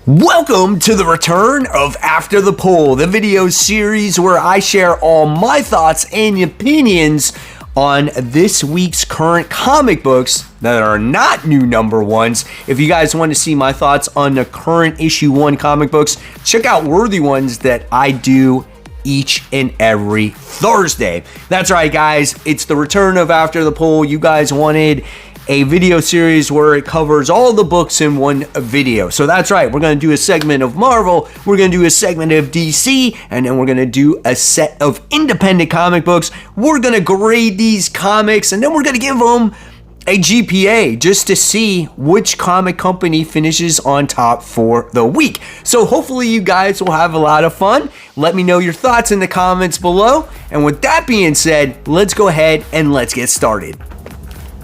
Welcome to the return of After the Poll, the video series where I share all my thoughts and opinions on this week's current comic books that are not new number ones. If you guys want to see my thoughts on the current issue 1 comic books, check out Worthy Ones that I do each and every Thursday. That's right, guys. It's the return of After the Poll. You guys wanted a video series where it covers all the books in one video. So that's right, we're going to do a segment of Marvel, we're going to do a segment of DC, and then we're going to do a set of independent comic books. We're going to grade these comics, and then we're going to give them a GPA just to see which comic company finishes on top for the week. So hopefully you guys will have a lot of fun. Let me know your thoughts in the comments below. And with that being said, let's go ahead and let's get started.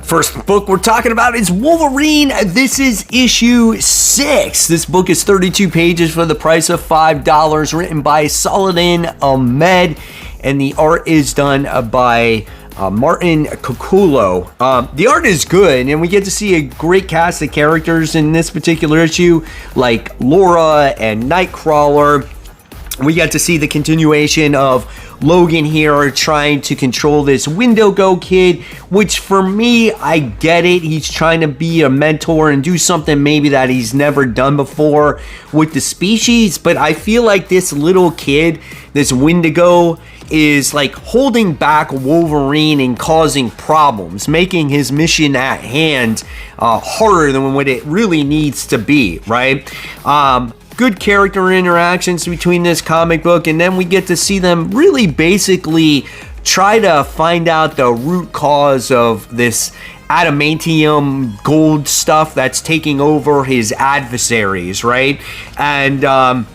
First book we're talking about is Wolverine. This is issue 6. This book is 32 pages for the price of $5, written by Saladin Ahmed, and the art is done by Martin Cocullo. The art is good, and we get to see a great cast of characters in this particular issue, like Laura and Nightcrawler. We get to see the continuation of Logan here trying to control this Wendigo kid, which for me, I get it. He's trying to be a mentor and do something maybe that he's never done before with the species, but I feel like this little kid, this Wendigo, is like holding back Wolverine and causing problems, making his mission at hand harder than what it really needs to be, right? Good character interactions between this comic book, and then we get to see them really basically try to find out the root cause of this adamantium gold stuff that's taking over his adversaries, right? And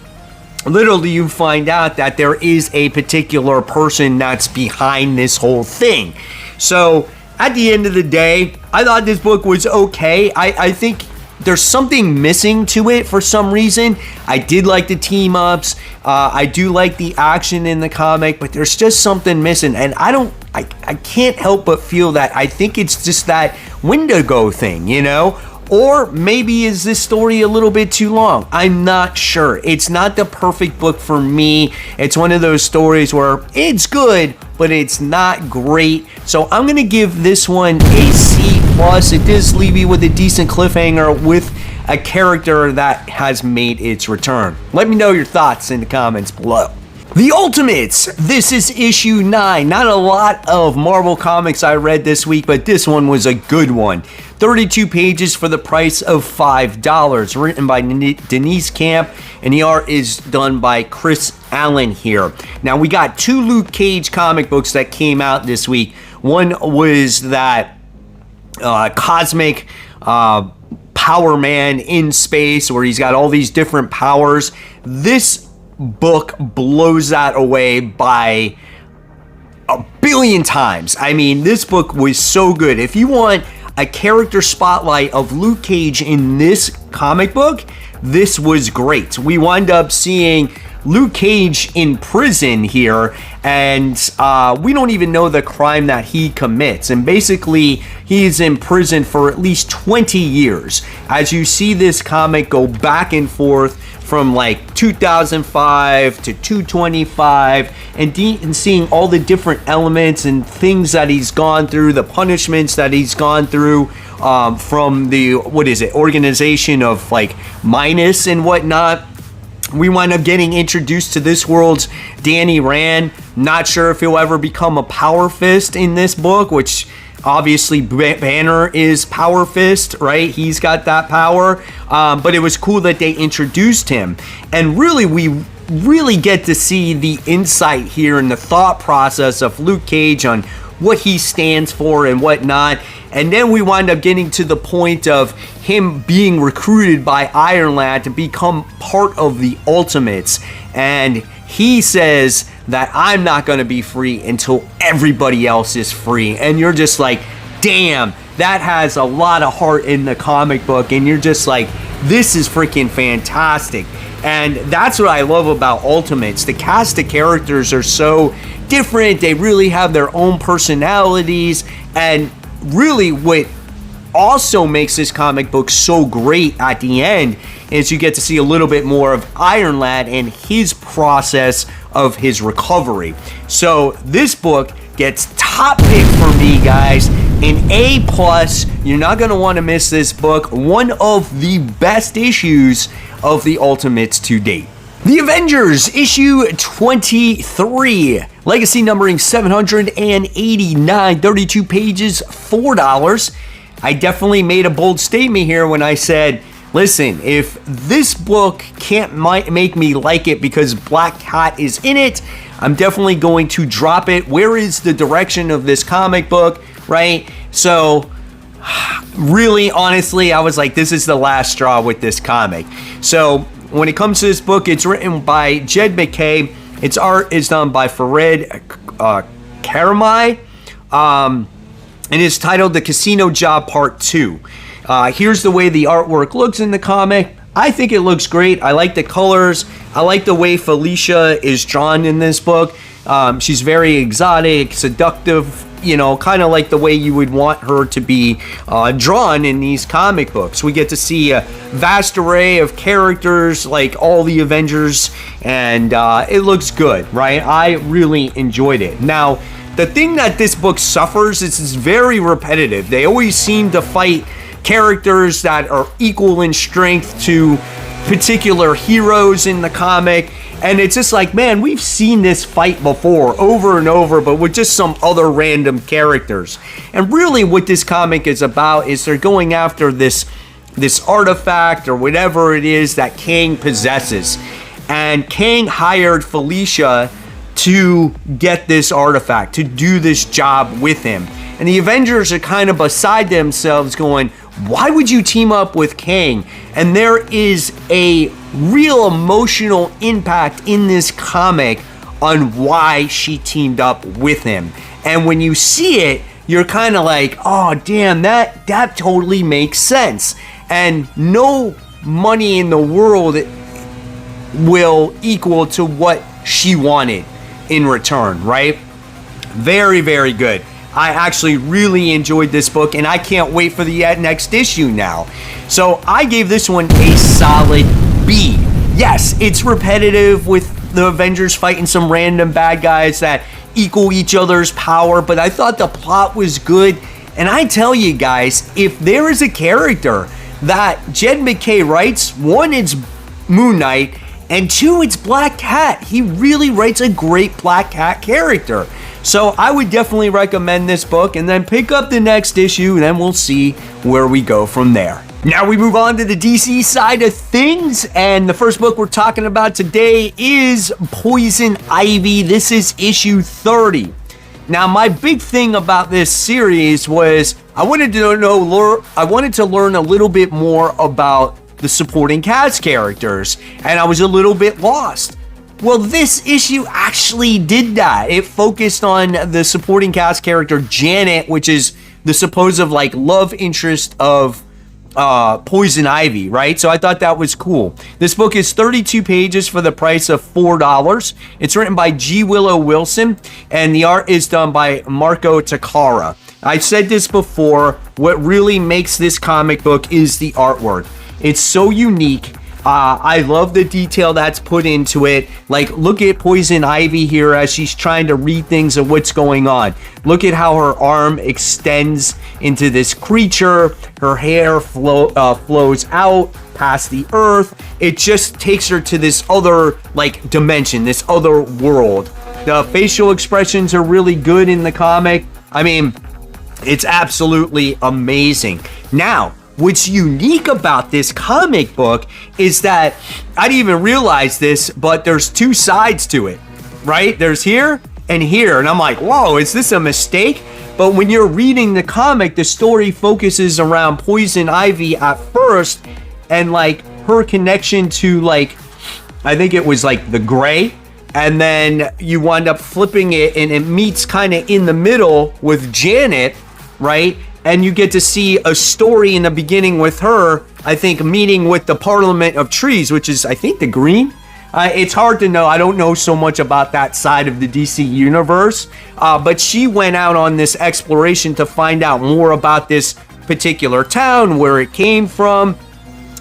literally you find out that there is a particular person that's behind this whole thing. So at the end of the day, I thought this book was okay. I think there's something missing to it for some reason. I did like the team ups. I do like the action in the comic, but there's just something missing. And I can't help but feel that I think it's just that Wendigo thing, you know? Or maybe is this story a little bit too long? I'm not sure. It's not the perfect book for me. It's one of those stories where it's good, but it's not great. So I'm going to give this one a C+. It does leave you with a decent cliffhanger with a character that has made its return. Let me know your thoughts in the comments below. The Ultimates. This is issue 9. Not a lot of Marvel comics I read this week, but this one was a good one. 32 pages for the price of $5. Written by Denise Camp, and the art is done by Chris Allen here. Now, we got 2 Luke Cage comic books that came out this week. One was that cosmic Power Man in space, where he's got all these different powers. This book blows that away by a billion times. I mean, this book was so good. If you want a character spotlight of Luke Cage in this comic book, this was great. We wind up seeing Luke Cage in prison here, and we don't even know the crime that he commits. And basically, he's in prison for at least 20 years. As you see this comic go back and forth from like 2005 to 225, and seeing all the different elements and things that he's gone through, the punishments that he's gone through from the, organization of like Minus and whatnot. We wind up getting introduced to this world's Danny Rand. Not sure if he'll ever become a Power Fist in this book, which obviously Banner is Power Fist, right? He's got that power. But it was cool that they introduced him. And really, we really get to see the insight here and the thought process of Luke Cage on what he stands for and whatnot. And then we wind up getting to the point of him being recruited by Iron Lad to become part of the Ultimates. And he says that I'm not going to be free until everybody else is free. And you're just like, damn, that has a lot of heart in the comic book. And you're just like, this is freaking fantastic. And that's what I love about Ultimates. The cast of characters are so different. They really have their own personalities. And really what also makes this comic book so great at the end is you get to see a little bit more of Iron Lad and his process of his recovery. So this book gets top pick for me, guys. An A+. You're not going to want to miss this book. One of the best issues of the Ultimates to date. The Avengers, issue 23. Legacy numbering 789, 32 pages, $4. I definitely made a bold statement here when I said, listen, if this book can't make me like it because Black Cat is in it, I'm definitely going to drop it. Where is the direction of this comic book, right? So, really, honestly, I was like, this is the last straw with this comic. So, when it comes to this book, it's written by Jed McKay. Its art is done by Farid Karamai. And it's titled The Casino Job Part 2. Here's the way the artwork looks in the comic. I think it looks great. I like the colors. I like the way Felicia is drawn in this book. She's very exotic, seductive, you know, kind of like the way you would want her to be drawn in these comic books. We get to see a vast array of characters like all the Avengers, and it looks good, right? I really enjoyed it. Now, the thing that this book suffers is it's very repetitive. They always seem to fight characters that are equal in strength to particular heroes in the comic. And it's just like, man, we've seen this fight before over and over, but with just some other random characters. And really what this comic is about is they're going after this artifact or whatever it is that Kang possesses. And Kang hired Felicia to get this artifact, to do this job with him. And the Avengers are kind of beside themselves going, why would you team up with Kang? And there is a real emotional impact in this comic on why she teamed up with him. And when you see it, you're kind of like, oh, damn, that totally makes sense. And no money in the world will equal to what she wanted in return, right? Very, very good. I actually really enjoyed this book, and I can't wait for the next issue now. So I gave this one a solid B. Yes, it's repetitive with the Avengers fighting some random bad guys that equal each other's power, but I thought the plot was good. And I tell you guys, if there is a character that Jed McKay writes, one, it's Moon Knight, and two, it's Black Cat. He really writes a great Black Cat character. So I would definitely recommend this book, and then pick up the next issue, and then we'll see where we go from there. Now we move on to the DC side of things, and the first book we're talking about today is Poison Ivy. This is issue 30. Now my big thing about this series was I wanted to learn a little bit more about the supporting cast characters, and I was a little bit lost. Well, this issue actually did that. It focused on the supporting cast character Janet, which is the supposed like love interest of Poison Ivy, right? So I thought that was cool. This book is 32 pages for the price of $4. It's written by G. Willow Wilson, and the art is done by Marco Takara. I said this before, what really makes this comic book is the artwork. It's so unique. I love the detail that's put into it. Like, look at Poison Ivy here as she's trying to read things of what's going on. Look at how her arm extends into this creature. Her hair flows out past the earth. It just takes her to this other, like, dimension, this other world. The facial expressions are really good in the comic. I mean, it's absolutely amazing. Now, what's unique about this comic book is that I didn't even realize this, but there's two sides to it, right? There's here and here. And I'm like, whoa, is this a mistake? But when you're reading the comic, the story focuses around Poison Ivy at first and like her connection to like, I think it was like the Gray. And then you wind up flipping it and it meets kind of in the middle with Janet, right? And you get to see a story in the beginning with her, I think, meeting with the Parliament of Trees, which is, I think, the Green. It's hard to know. I don't know so much about that side of the DC universe. But she went out on this exploration to find out more about this particular town, where it came from,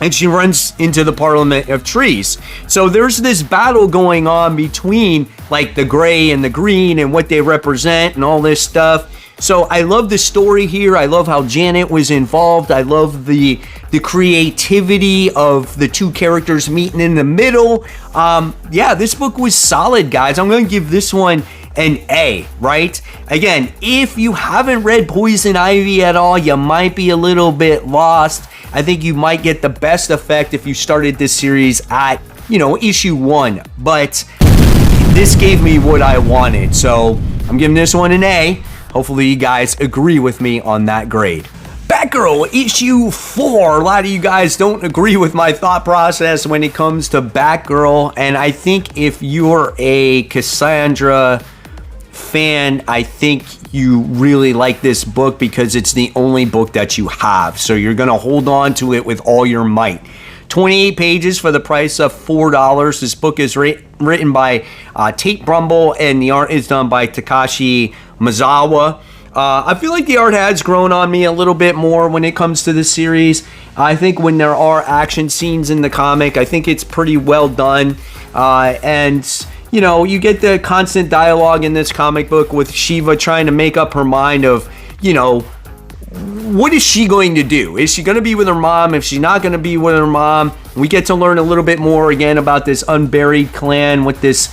and she runs into the Parliament of Trees. So there's this battle going on between like the gray and the green and what they represent and all this stuff. So I love the story here. I love how Janet was involved. I love the creativity of the two characters meeting in the middle. Yeah, this book was solid, guys. I'm going to give this one an A, right? Again, if you haven't read Poison Ivy at all, you might be a little bit lost. I think you might get the best effect if you started this series at, issue 1. But this gave me what I wanted. So I'm giving this one an A. Hopefully you guys agree with me on that grade. Batgirl, issue 4. A lot of you guys don't agree with my thought process when it comes to Batgirl. And I think if you're a Cassandra fan, I think you really like this book because it's the only book that you have. So you're going to hold on to it with all your might. 28 pages for the price of $4. This book is written by Tate Brumble, and the art is done by Takashi Mizawa. I feel like the art has grown on me a little bit more when it comes to the series. I think when there are action scenes in the comic, I think it's pretty well done. And you get the constant dialogue in this comic book with Shiva trying to make up her mind of, what is she going to do? Is she going to be with her mom? If she's not going to be with her mom, we get to learn a little bit more again about this unburied clan, what these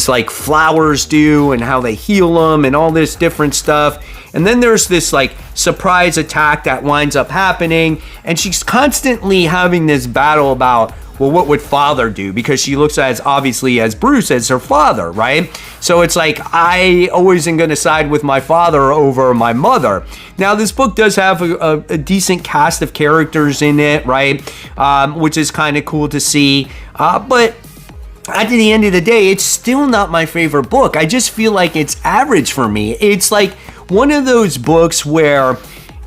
like flowers do and how they heal them and all this different stuff. And then there's this like surprise attack that winds up happening, and she's constantly having this battle about, well, what would father do? Because she looks as obviously as Bruce as her father, right? So it's like, I always am going to side with my father over my mother. Now, this book does have a decent cast of characters in it, right? Which is kind of cool to see. But at the end of the day, it's still not my favorite book. I just feel like it's average for me. It's like one of those books where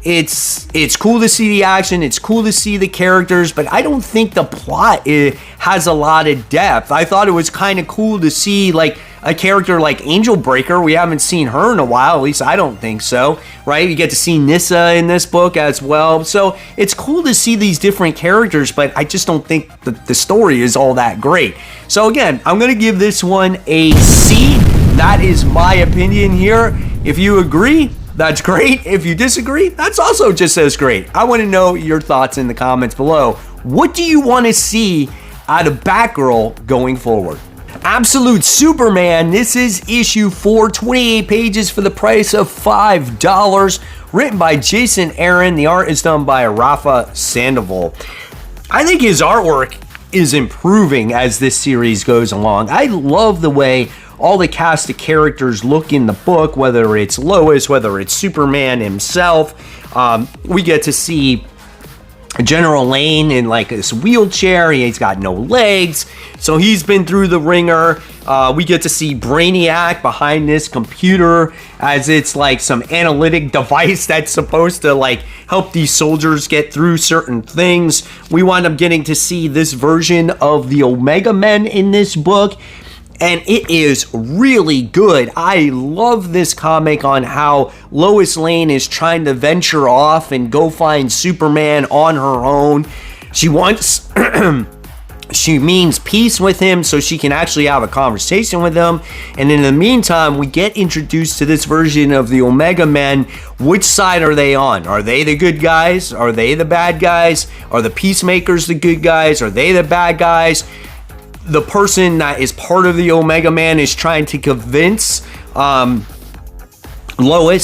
it's cool to see the action, it's cool to see the characters, but I don't think the plot has a lot of depth. I thought it was kind of cool to see like a character like Angel Breaker. We haven't seen her in a while, at least I don't think so, right? You get to see Nyssa in this book as well. So it's cool to see these different characters, but I just don't think the story is all that great. So again, I'm going to give this one a C. That is my opinion here. If you agree, that's great. If you disagree, that's also just as great. I want to know your thoughts in the comments below. What do you want to see out of Batgirl going forward? Absolute Superman. This is issue 4, 28 pages for the price of $5. Written by Jason Aaron. The art is done by Rafa Sandoval. I think his artwork is improving as this series goes along. I love the way all the cast of characters look in the book, whether it's Lois, whether it's Superman himself. We get to see General Lane in like this wheelchair. He's got no legs, so he's been through the ringer. We get to see Brainiac behind this computer as it's like some analytic device that's supposed to like help these soldiers get through certain things. We wind up getting to see this version of the Omega Men in this book, and it is really good. I love this comic on how Lois Lane is trying to venture off and go find Superman on her own. She wants, she means peace with him so she can actually have a conversation with him. And in the meantime, we get introduced to this version of the Omega Men. Which side are they on? Are they the good guys? Are they the bad guys? Are the peacemakers the good guys? Are they the bad guys? The person that is part of the Omega Man is trying to convince Lois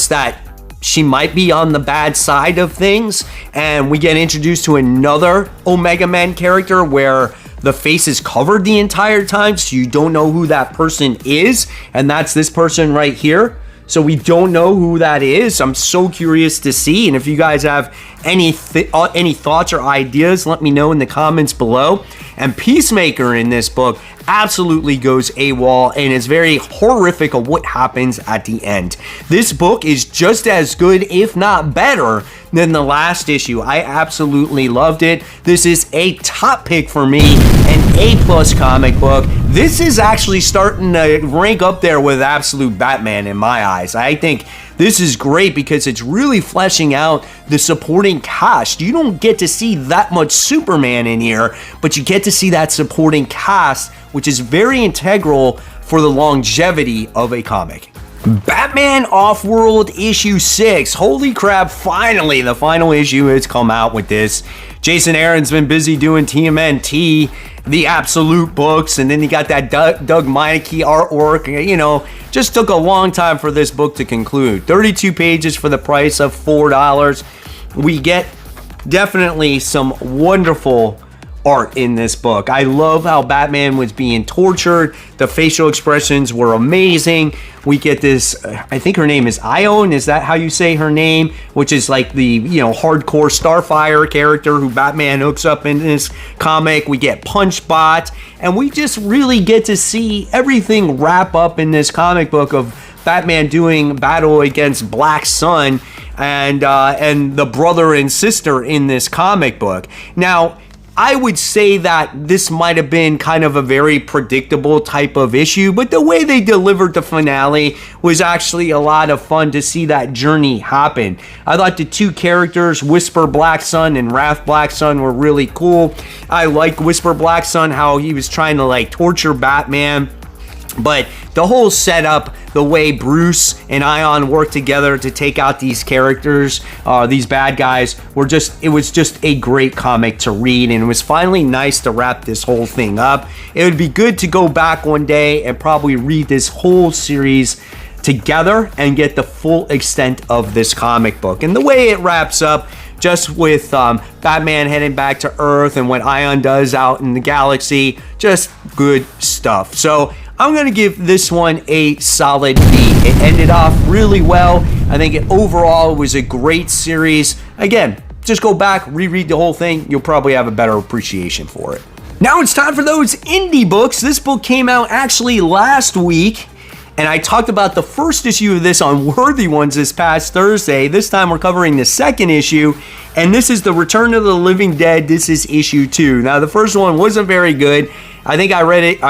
that she might be on the bad side of things. And we get introduced to another Omega Man character where the face is covered the entire time, so you don't know who that person is. And that's this person right here. So we don't know who that is. I'm so curious to see. And if you guys have any thoughts or ideas, let me know in the comments below. And Peacemaker in this book absolutely goes AWOL and is very horrific of what happens at the end. This book is just as good, if not better, than the last issue. I absolutely loved it. This is a top pick for me, an A+ comic book. This is actually starting to rank up there with Absolute Batman in my eyes. I think this is great because it's really fleshing out the supporting cast. You don't get to see that much Superman in here, but you get to see that supporting cast, which is very integral for the longevity of a comic. Batman Offworld issue 6. Holy crap, finally, the final issue has come out with this. Jason Aaron's been busy doing TMNT, the Absolute books, and then you got that Doug Meineke artwork. You know, just took a long time for this book to conclude. 32 pages for the price of $4. We get definitely some wonderful art in this book. I love how Batman was being tortured. The facial expressions were amazing. We get this, I think her name is Ione, is that how you say her name? Which is like the, you know, hardcore Starfire character who Batman hooks up in this comic. We get Punchbot, and we just really get to see everything wrap up in this comic book of Batman doing battle against Black Sun and the brother and sister in this comic book. Now, I would say that this might have been kind of a very predictable type of issue, but the way they delivered the finale was actually a lot of fun to see that journey happen. I thought the two characters, Whisper Black Sun and Wrath Black Sun, were really cool. I like Whisper Black Sun, how he was trying to like torture Batman. But the whole setup, the way Bruce and Ion work together to take out these characters, these bad guys, it was just a great comic to read, and it was finally nice to wrap this whole thing up. It would be good to go back one day and probably read this whole series together and get the full extent of this comic book. And the way it wraps up, just with Batman heading back to Earth and what Ion does out in the galaxy, just good stuff. So I'm going to give this one a solid B. It ended off really well. I think overall was a great series. Again, just go back, reread the whole thing. You'll probably have a better appreciation for it. Now it's time for those indie books. This book came out actually last week, and I talked about the first issue of this on Worthy Ones this past Thursday. This time we're covering the second issue, and this is The Return of the Living Dead. This is issue 2. Now, the first one wasn't very good. I think I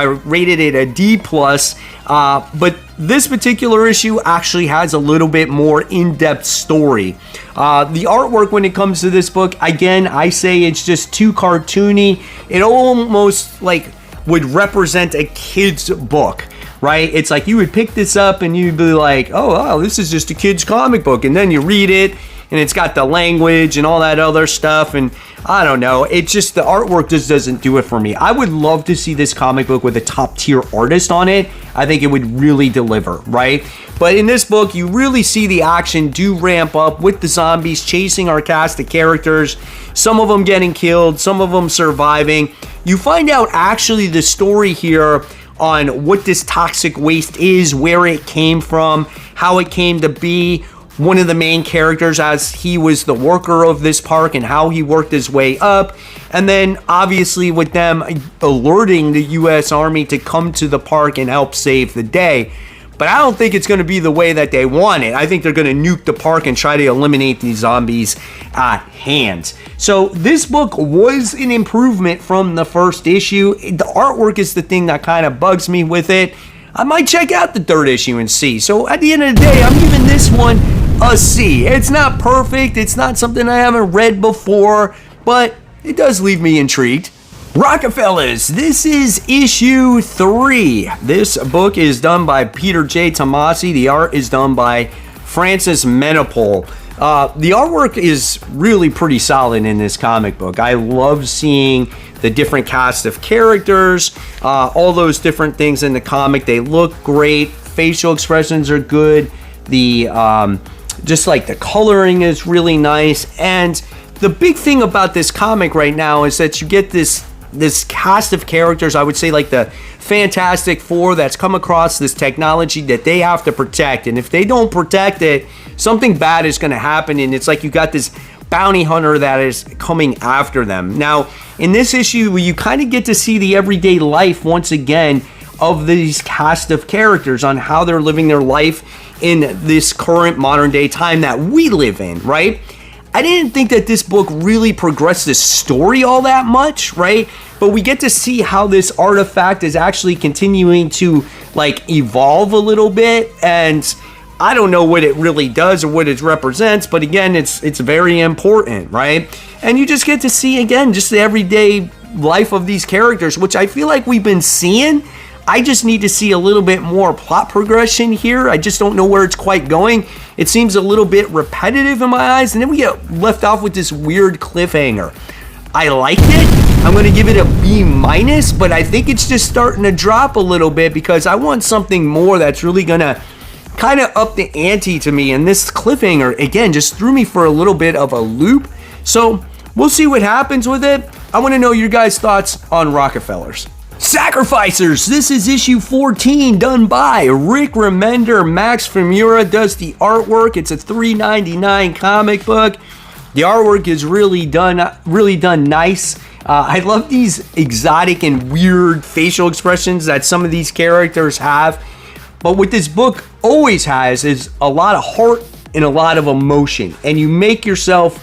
rated it a D+, but this particular issue actually has a little bit more in-depth story. The artwork when it comes to this book, again, I say it's just too cartoony. It almost like would represent a kid's book, right? It's like you would pick this up and you'd be like, oh, wow, this is just a kid's comic book. And then you read it, and it's got the language and all that other stuff, and I don't know, it's just the artwork just doesn't do it for me. I would love to see this comic book with a top tier artist on it. I think it would really deliver, right? But in this book, you really see the action do ramp up with the zombies chasing our cast of characters, some of them getting killed, some of them surviving. You find out actually the story here on what this toxic waste is, where it came from, how it came to be. One of the main characters, as he was the worker of this park and how he worked his way up. And then obviously with them alerting the U.S. Army to come to the park and help save the day. But I don't think it's going to be the way that they want it. I think they're going to nuke the park and try to eliminate these zombies at hand. So this book was an improvement from the first issue. The artwork is the thing that kind of bugs me with it. I might check out the third issue and see. So at the end of the day, I'm giving this one a C. It's not perfect. It's not something I haven't read before, but it does leave me intrigued. Rockefellas, this is issue 3. This book is done by Peter J. Tomasi. The art is done by Francis Menopole. The artwork is really pretty solid in this comic book. I love seeing the different cast of characters, all those different things in the comic. They look great. Facial expressions are good. The just like the coloring is really nice. And the big thing about this comic right now is that you get this cast of characters, I would say like the Fantastic Four, that's come across this technology that they have to protect. And if they don't protect it, something bad is going to happen. And it's like you got this bounty hunter that is coming after them. Now, in this issue, you kind of get to see the everyday life once again of these cast of characters on how they're living their life in this current modern day time that we live in, right? I didn't think that this book really progressed the story all that much, right? But we get to see how this artifact is actually continuing to like evolve a little bit, and I don't know what it really does or what it represents, but again, it's very important, right? And you just get to see, again, just the everyday life of these characters, which I feel like we've been seeing. I just need to see a little bit more plot progression here. I just don't know where it's quite going. It seems a little bit repetitive in my eyes, and then we get left off with this weird cliffhanger. I liked it. I'm going to give it a B-, but I think it's just starting to drop a little bit because I want something more that's really going to kind of up the ante to me. And this cliffhanger, again, just threw me for a little bit of a loop. So we'll see what happens with it. I want to know your guys' thoughts on Rockefellers. Sacrificers, this is issue 14, done by Rick Remender. Max Famura does the artwork. It's a $3.99 comic book. The artwork is really done nice. I love these exotic and weird facial expressions that some of these characters have. But what this book always has is a lot of heart and a lot of emotion. And you get yourself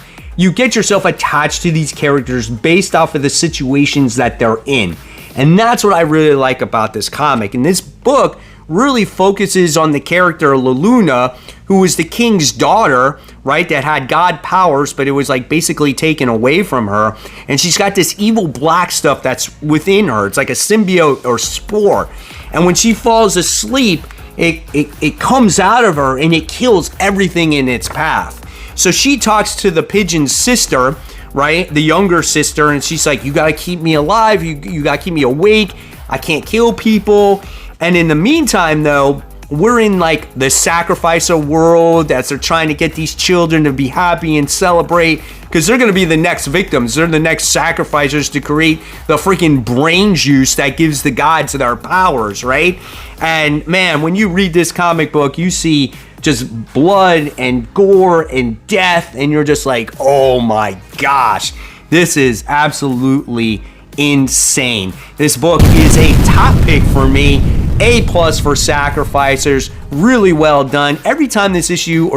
attached to these characters based off of the situations that they're in. And that's what I really like about this comic. And this book really focuses on the character Luna, who was the king's daughter, right? That had god powers, but it was like basically taken away from her. And she's got this evil black stuff that's within her. It's like a symbiote or spore. And when she falls asleep, it comes out of her and it kills everything in its path. So she talks to the pigeon's sister, right? The younger sister, and she's like, you gotta keep me alive, you gotta keep me awake, I can't kill people. And in the meantime, though, we're in like the sacrificer world as they're trying to get these children to be happy and celebrate because they're going to be the next victims. They're the next sacrificers to create the freaking brain juice that gives the gods their powers, right? And man, when you read this comic book, you see just blood and gore and death, and you're just like, oh my gosh, this is absolutely insane. This book is a top pick for me. A+ for Sacrificers, really well done. Every time an issue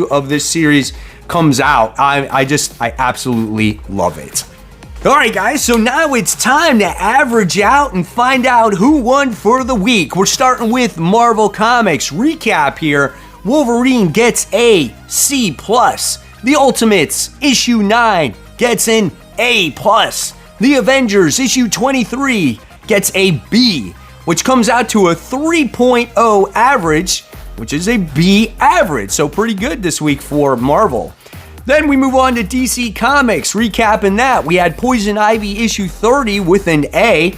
of this series comes out, I absolutely love it. All right, guys, so now it's time to average out and find out who won for the week. We're starting with Marvel Comics. Recap here. Wolverine gets a C+. The Ultimates, issue 9, gets an A+. The Avengers, issue 23, gets a B, which comes out to a 3.0 average, which is a B average. So pretty good this week for Marvel. Then we move on to DC Comics. Recapping that, we had Poison Ivy issue 30 with an A.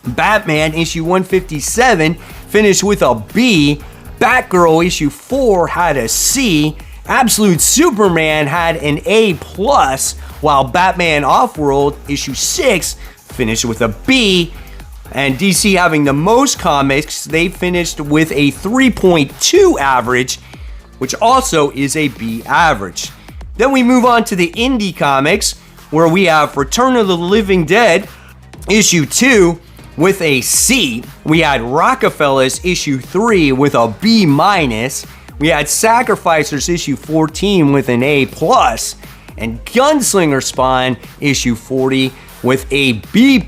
Batman issue 157 finished with a B. Batgirl issue 4 had a C. Absolute Superman had an A+, while Batman Offworld issue 6 finished with a B. And DC having the most comics, they finished with a 3.2 average, which also is a B average. Then we move on to the indie comics, where we have Return of the Living Dead, issue 2, with a C. We had Rockefellas, issue 3, with a B-. We had Sacrificers, issue 14, with an A+. And Gunslinger Spawn, issue 40, with a B+,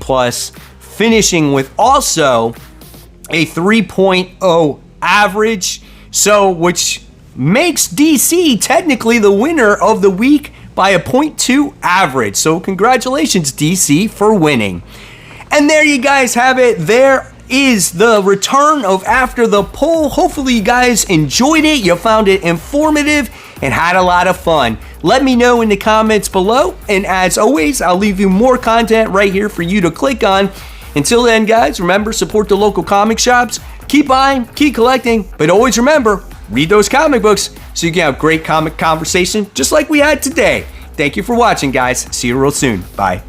finishing with also a 3.0 average, so which makes DC technically the winner of the week by a 0.2 average. So congratulations, DC, for winning. And there you guys have it. There is the return of After the Poll. Hopefully you guys enjoyed it. You found it informative and had a lot of fun. Let me know in the comments below. And as always, I'll leave you more content right here for you to click on. Until then, guys, remember, support the local comic shops. Keep buying, keep collecting, but always remember, read those comic books so you can have great comic conversation just like we had today. Thank you for watching, guys. See you real soon. Bye.